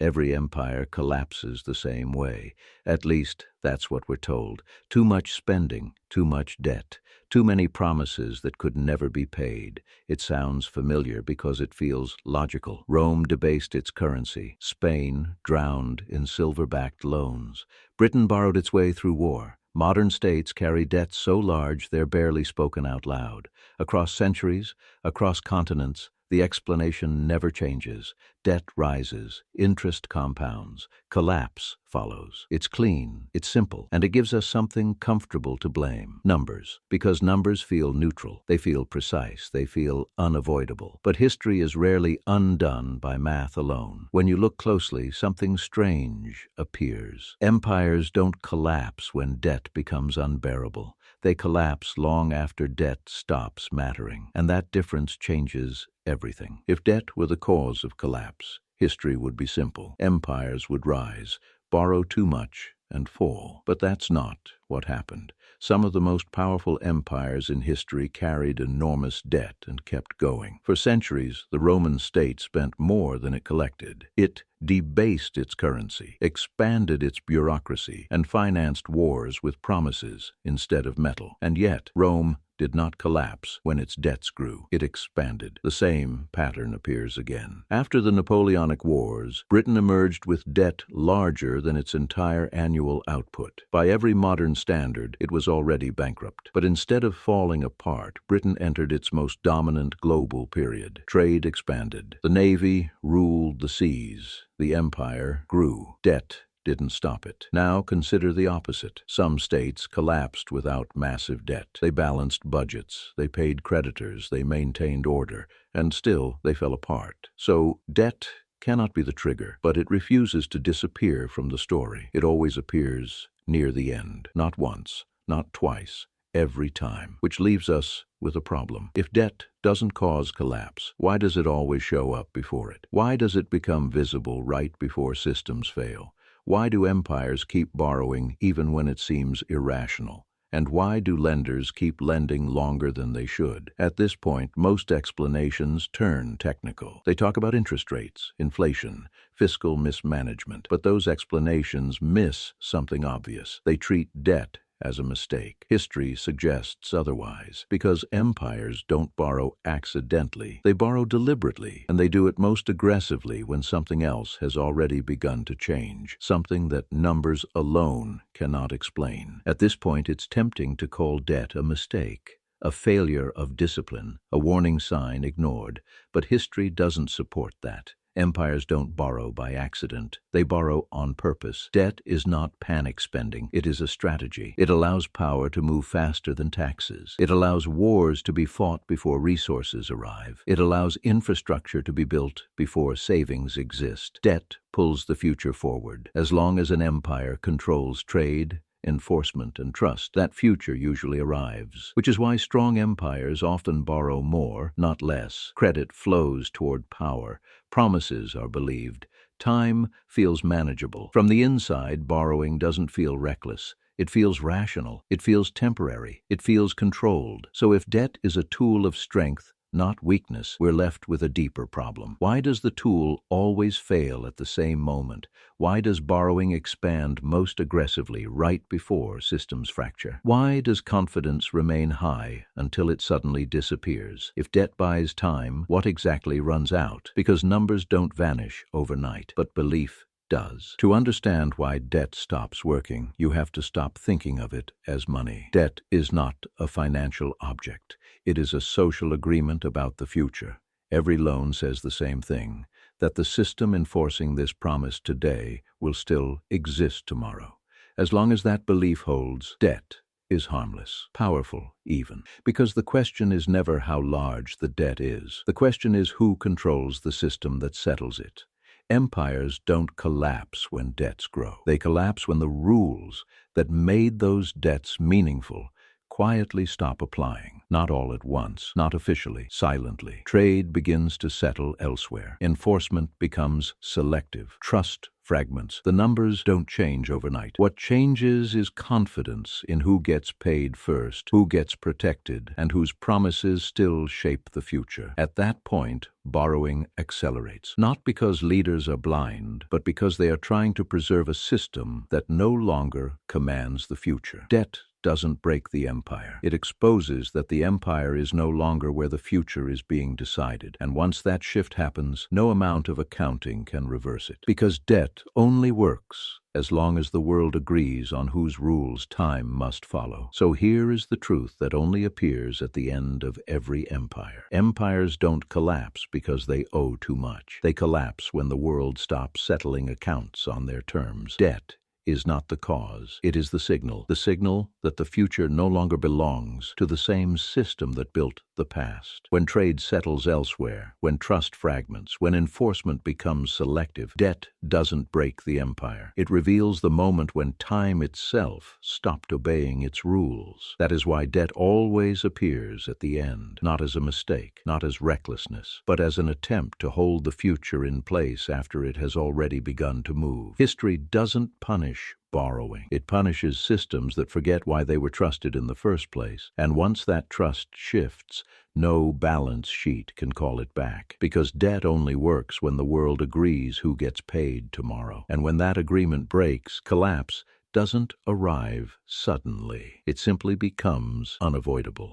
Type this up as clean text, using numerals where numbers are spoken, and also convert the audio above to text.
Every empire collapses the same way. At least, that's what we're told. Too much spending, too much debt, too many promises that could never be paid. It sounds familiar because it feels logical. Rome debased its currency. Spain drowned in silver-backed loans. Britain borrowed its way through war. Modern states carry debts so large they're barely spoken out loud. Across centuries, across continents, the explanation never changes. Debt rises, interest compounds, collapse follows. It's clean, it's simple, and it gives us something comfortable to blame. Numbers. Because numbers feel neutral. They feel precise. They feel unavoidable. But history is rarely undone by math alone. When you look closely, something strange appears. Empires don't collapse when debt becomes unbearable. They collapse long after debt stops mattering. And that difference changes everything. If debt were the cause of collapse, history would be simple. Empires would rise, borrow too much, and fall. But that's not what happened. Some of the most powerful empires in history carried enormous debt and kept going. For centuries, the Roman state spent more than it collected. It debased its currency, expanded its bureaucracy, and financed wars with promises instead of metal. And yet, Rome did not collapse when its debts grew. It expanded. The same pattern appears again. After the Napoleonic Wars, Britain emerged with debt larger than its entire annual output. By every modern standard, it was already bankrupt. But instead of falling apart, Britain entered its most dominant global period. Trade expanded. The Navy ruled the seas. The empire grew. Debt didn't stop it. Now consider the opposite. Some states collapsed without massive debt. They balanced budgets, they paid creditors, they maintained order, and still they fell apart. So debt cannot be the trigger, but it refuses to disappear from the story. It always appears near the end. Not once, not twice, every time. Which leaves us with a problem. If debt doesn't cause collapse, why does it always show up before it? Why does it become visible right before systems fail? Why do empires keep borrowing even when it seems irrational? And why do lenders keep lending longer than they should? At this point, most explanations turn technical. They talk about interest rates, inflation, fiscal mismanagement. But those explanations miss something obvious. They treat debt as a mistake. History suggests otherwise, because empires don't borrow accidentally. They borrow deliberately, and they do it most aggressively when something else has already begun to change, something that numbers alone cannot explain. At this point, it's tempting to call debt a mistake, a failure of discipline, a warning sign ignored, but history doesn't support that. Empires don't borrow by accident. They borrow on purpose. Debt is not panic spending. It is a strategy. It allows power to move faster than taxes. It allows wars to be fought before resources arrive. It allows infrastructure to be built before savings exist. Debt pulls the future forward. As long as an empire controls trade, enforcement, and trust, that future usually arrives. Which is why strong empires often borrow more, not less. Credit flows toward power. Promises are believed. Time feels manageable. From the inside, borrowing doesn't feel reckless. It feels rational. It feels temporary. It feels controlled. So if debt is a tool of strength, not weakness, we're left with a deeper problem. Why does the tool always fail at the same moment? Why does borrowing expand most aggressively right before systems fracture? Why does confidence remain high until it suddenly disappears? If debt buys time, what exactly runs out? Because numbers don't vanish overnight, but belief does. To understand why debt stops working, you have to stop thinking of it as money. Debt is not a financial object. It is a social agreement about the future. Every loan says the same thing, that the system enforcing this promise today will still exist tomorrow. As long as that belief holds, debt is harmless, powerful even. Because the question is never how large the debt is. The question is who controls the system that settles it. Empires don't collapse when debts grow. They collapse when the rules that made those debts meaningful quietly stop applying. Not all at once, not officially, silently. Trade begins to settle elsewhere. Enforcement becomes selective. Trust fragments. The numbers don't change overnight. What changes is confidence in who gets paid first, who gets protected, and whose promises still shape the future. At that point, borrowing accelerates. Not because leaders are blind, but because they are trying to preserve a system that no longer commands the future. Debt doesn't break the empire. It exposes that the empire is no longer where the future is being decided. And once that shift happens, no amount of accounting can reverse it. Because debt only works as long as the world agrees on whose rules time must follow. So here is the truth that only appears at the end of every empire. Empires don't collapse because they owe too much. They collapse when the world stops settling accounts on their terms. Debt is not the cause. It is the signal that the future no longer belongs to the same system that built the past. When trade settles elsewhere, when trust fragments, when enforcement becomes selective, debt doesn't break the empire. It reveals the moment when time itself stopped obeying its rules. That is why debt always appears at the end, not as a mistake, not as recklessness, but as an attempt to hold the future in place after it has already begun to move. History doesn't punish borrowing. It punishes systems that forget why they were trusted in the first place. And once that trust shifts, no balance sheet can call it back. Because debt only works when the world agrees who gets paid tomorrow. And when that agreement breaks, collapse doesn't arrive suddenly. It simply becomes unavoidable.